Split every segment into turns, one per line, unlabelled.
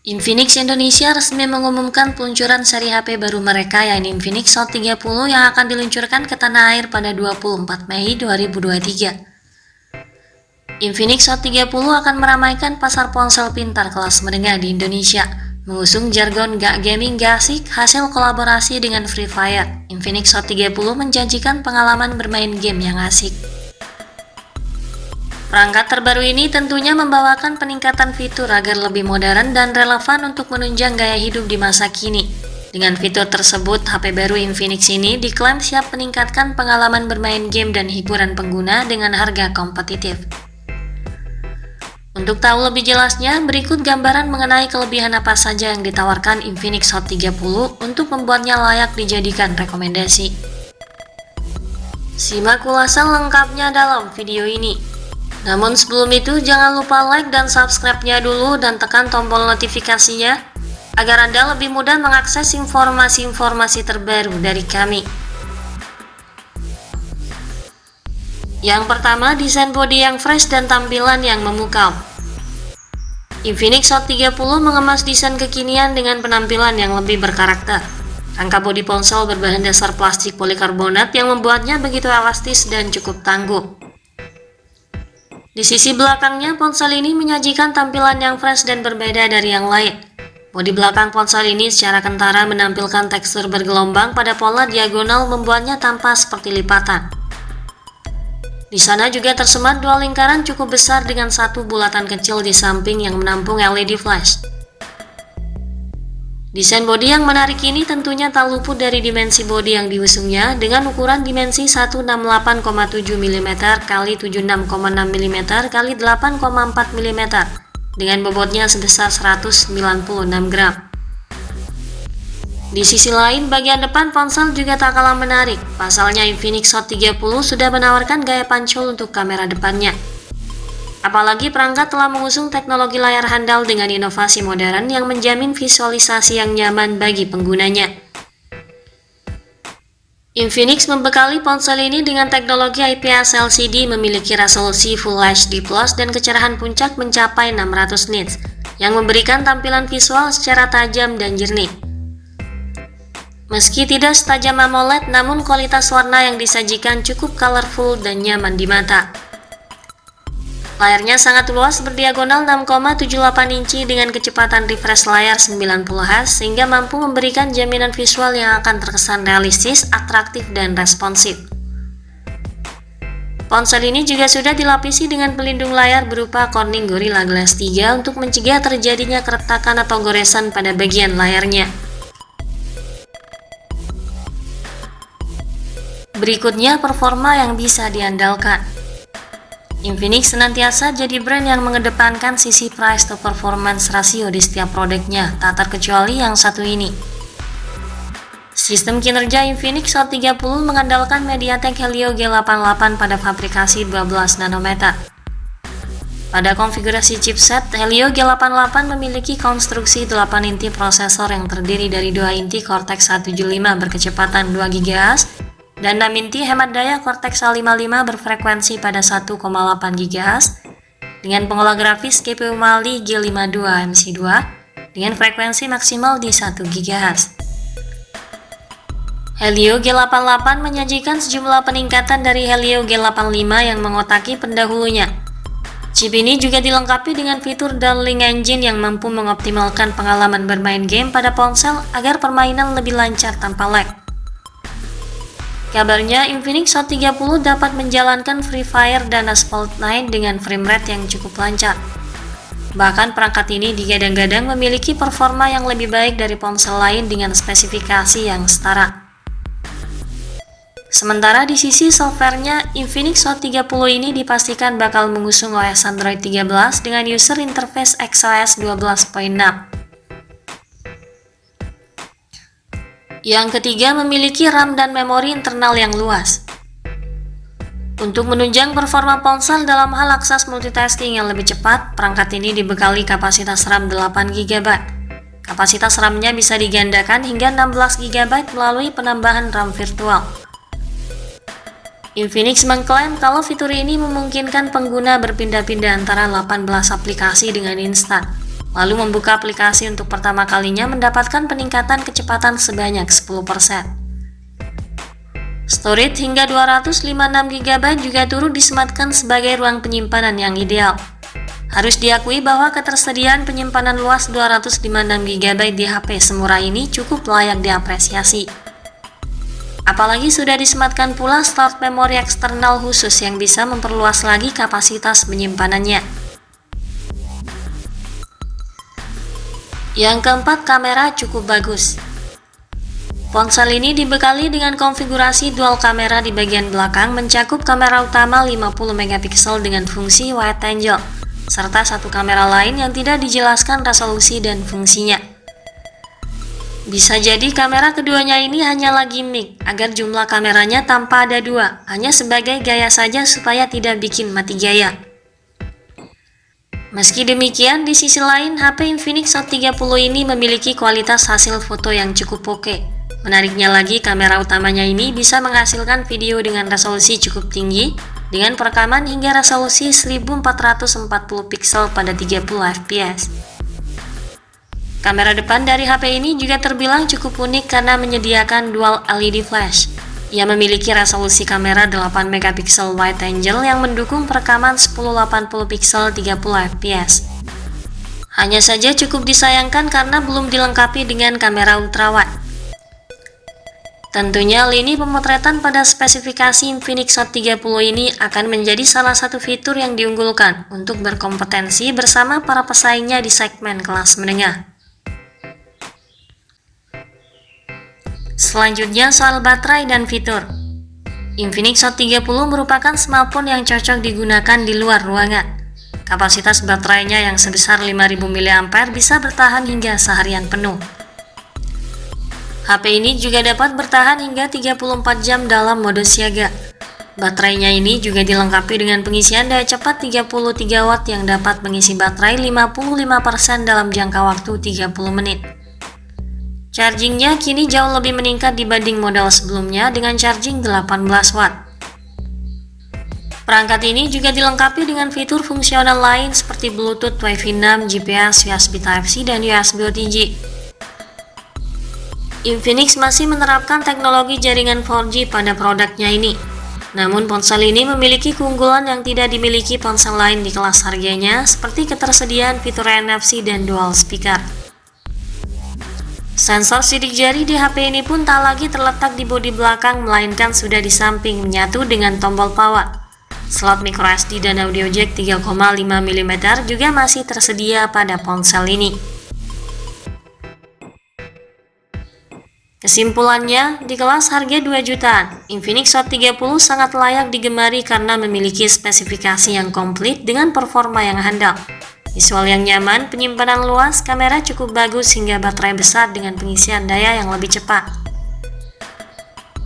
Infinix Indonesia resmi mengumumkan peluncuran seri HP baru mereka yaitu Infinix Hot 30 yang akan diluncurkan ke tanah air pada 24 Mei 2023. Infinix Hot 30 akan meramaikan pasar ponsel pintar kelas menengah di Indonesia, mengusung jargon gak gaming gak asik hasil kolaborasi dengan Free Fire. Infinix Hot 30 menjanjikan pengalaman bermain game yang asik. Perangkat terbaru ini tentunya membawakan peningkatan fitur agar lebih modern dan relevan untuk menunjang gaya hidup di masa kini. Dengan fitur tersebut, HP baru Infinix ini diklaim siap meningkatkan pengalaman bermain game dan hiburan pengguna dengan harga kompetitif. Untuk tahu lebih jelasnya, berikut gambaran mengenai kelebihan apa saja yang ditawarkan Infinix Hot 30 untuk membuatnya layak dijadikan rekomendasi. Simak ulasan lengkapnya dalam video ini. Namun sebelum itu, jangan lupa like dan subscribe-nya dulu dan tekan tombol notifikasinya agar Anda lebih mudah mengakses informasi-informasi terbaru dari kami. Yang pertama, desain bodi yang fresh dan tampilan yang memukau. Infinix Hot 30 mengemas desain kekinian dengan penampilan yang lebih berkarakter. Rangka bodi ponsel berbahan dasar plastik polikarbonat yang membuatnya begitu elastis dan cukup tangguh. Di sisi belakangnya, ponsel ini menyajikan tampilan yang fresh dan berbeda dari yang lain. Bodi belakang ponsel ini secara kentara menampilkan tekstur bergelombang pada pola diagonal membuatnya tampak seperti lipatan. Di sana juga tersemat dua lingkaran cukup besar dengan satu bulatan kecil di samping yang menampung LED flash. Desain bodi yang menarik ini tentunya tak luput dari dimensi bodi yang diusungnya dengan ukuran dimensi 168,7 mm x 76,6 mm x 8,4 mm dengan bobotnya sebesar 196 gram. Di sisi lain, bagian depan ponsel juga tak kalah menarik. Pasalnya Infinix Hot 30 sudah menawarkan gaya pancol untuk kamera depannya. Apalagi perangkat telah mengusung teknologi layar handal dengan inovasi modern yang menjamin visualisasi yang nyaman bagi penggunanya. Infinix membekali ponsel ini dengan teknologi IPS LCD memiliki resolusi Full HD Plus dan kecerahan puncak mencapai 600 nits, yang memberikan tampilan visual secara tajam dan jernih. Meski tidak setajam AMOLED, namun kualitas warna yang disajikan cukup colorful dan nyaman di mata. Layarnya sangat luas berdiagonal 6,78 inci dengan kecepatan refresh layar 90Hz sehingga mampu memberikan jaminan visual yang akan terkesan realistis, atraktif, dan responsif. Ponsel ini juga sudah dilapisi dengan pelindung layar berupa Corning Gorilla Glass 3 untuk mencegah terjadinya keretakan atau goresan pada bagian layarnya. Berikutnya, performa yang bisa diandalkan. Infinix senantiasa jadi brand yang mengedepankan sisi price to performance ratio di setiap produknya, tak terkecuali yang satu ini. Sistem kinerja Infinix Hot 30 mengandalkan MediaTek Helio G88 pada fabrikasi 12 nanometer. Pada konfigurasi chipset, Helio G88 memiliki konstruksi 8 inti prosesor yang terdiri dari 2 inti Cortex A75 berkecepatan 2 GHz dan 6 inti hemat daya Cortex A55 berfrekuensi pada 1,8 GHz dengan pengolah grafis GPU Mali G52 MC2 dengan frekuensi maksimal di 1 GHz. Helio G88 menyajikan sejumlah peningkatan dari Helio G85 yang mengotaki pendahulunya. Chip ini juga dilengkapi dengan fitur Darling Engine yang mampu mengoptimalkan pengalaman bermain game pada ponsel agar permainan lebih lancar tanpa lag. Kabarnya, Infinix Hot 30 dapat menjalankan Free Fire dan Asphalt 9 dengan frame rate yang cukup lancar. Bahkan perangkat ini digadang-gadang memiliki performa yang lebih baik dari ponsel lain dengan spesifikasi yang setara. Sementara di sisi softwarenya, Infinix Hot 30 ini dipastikan bakal mengusung OS Android 13 dengan user interface XOS 12.6. Yang ketiga, memiliki RAM dan memori internal yang luas. Untuk menunjang performa ponsel dalam hal akses multitasking yang lebih cepat, perangkat ini dibekali kapasitas RAM 8 GB. Kapasitas RAM-nya bisa digandakan hingga 16 GB melalui penambahan RAM virtual. Infinix mengklaim kalau fitur ini memungkinkan pengguna berpindah-pindah antara 18 aplikasi dengan instan. lalu membuka aplikasi untuk pertama kalinya mendapatkan peningkatan kecepatan sebanyak 10%. Storage hingga 256 GB juga turut disematkan sebagai ruang penyimpanan yang ideal. Harus diakui bahwa ketersediaan penyimpanan luas 256 GB di HP semurah ini cukup layak diapresiasi. Apalagi sudah disematkan pula slot memori eksternal khusus yang bisa memperluas lagi kapasitas penyimpanannya. Yang keempat, kamera cukup bagus. Ponsel ini dibekali dengan konfigurasi dual kamera di bagian belakang, mencakup kamera utama 50 MP dengan fungsi wide angle, serta satu kamera lain yang tidak dijelaskan resolusi dan fungsinya. Bisa jadi kamera keduanya ini hanyalah gimmick agar jumlah kameranya tanpa ada dua, hanya sebagai gaya saja supaya tidak bikin mati gaya. Meski demikian, di sisi lain, HP Infinix Hot 30 ini memiliki kualitas hasil foto yang cukup oke. Menariknya lagi, kamera utamanya ini bisa menghasilkan video dengan resolusi cukup tinggi, dengan perekaman hingga resolusi 1440 pixel pada 30 fps. Kamera depan dari HP ini juga terbilang cukup unik karena menyediakan dual LED flash. Ia memiliki resolusi kamera 8 MP wide angle yang mendukung perekaman 1080 pixel 30 fps. Hanya saja cukup disayangkan karena belum dilengkapi dengan kamera ultrawide. Tentunya lini pemotretan pada spesifikasi Infinix Hot 30 ini akan menjadi salah satu fitur yang diunggulkan untuk berkompetensi bersama para pesaingnya di segmen kelas menengah. Selanjutnya soal baterai dan fitur. Infinix Hot 30 merupakan smartphone yang cocok digunakan di luar ruangan. Kapasitas baterainya yang sebesar 5000 mAh bisa bertahan hingga seharian penuh. HP ini juga dapat bertahan hingga 34 jam dalam mode siaga. Baterainya ini juga dilengkapi dengan pengisian daya cepat 33 watt yang dapat mengisi baterai 55% dalam jangka waktu 30 menit. Chargingnya kini jauh lebih meningkat dibanding model sebelumnya dengan charging 18 watt. Perangkat ini juga dilengkapi dengan fitur fungsional lain seperti Bluetooth, Wi-Fi 6, GPS, USB Type-C, dan USB OTG. Infinix masih menerapkan teknologi jaringan 4G pada produknya ini. Namun ponsel ini memiliki keunggulan yang tidak dimiliki ponsel lain di kelas harganya, seperti ketersediaan fitur NFC dan dual speaker. Sensor sidik jari di HP ini pun tak lagi terletak di bodi belakang, melainkan sudah di samping menyatu dengan tombol power. Slot microSD dan audio jack 3,5 mm juga masih tersedia pada ponsel ini. Kesimpulannya, di kelas harga 2 jutaan, Infinix Hot 30 sangat layak digemari karena memiliki spesifikasi yang komplit dengan performa yang handal. Visual yang nyaman, penyimpanan luas, kamera cukup bagus hingga baterai besar dengan pengisian daya yang lebih cepat.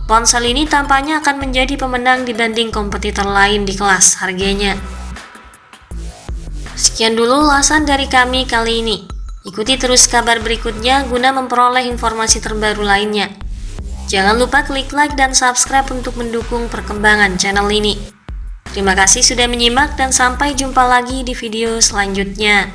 Ponsel ini tampaknya akan menjadi pemenang dibanding kompetitor lain di kelas harganya. Sekian dulu ulasan dari kami kali ini. Ikuti terus kabar berikutnya guna memperoleh informasi terbaru lainnya. Jangan lupa klik like dan subscribe untuk mendukung perkembangan channel ini. Terima kasih sudah menyimak dan sampai jumpa lagi di video selanjutnya.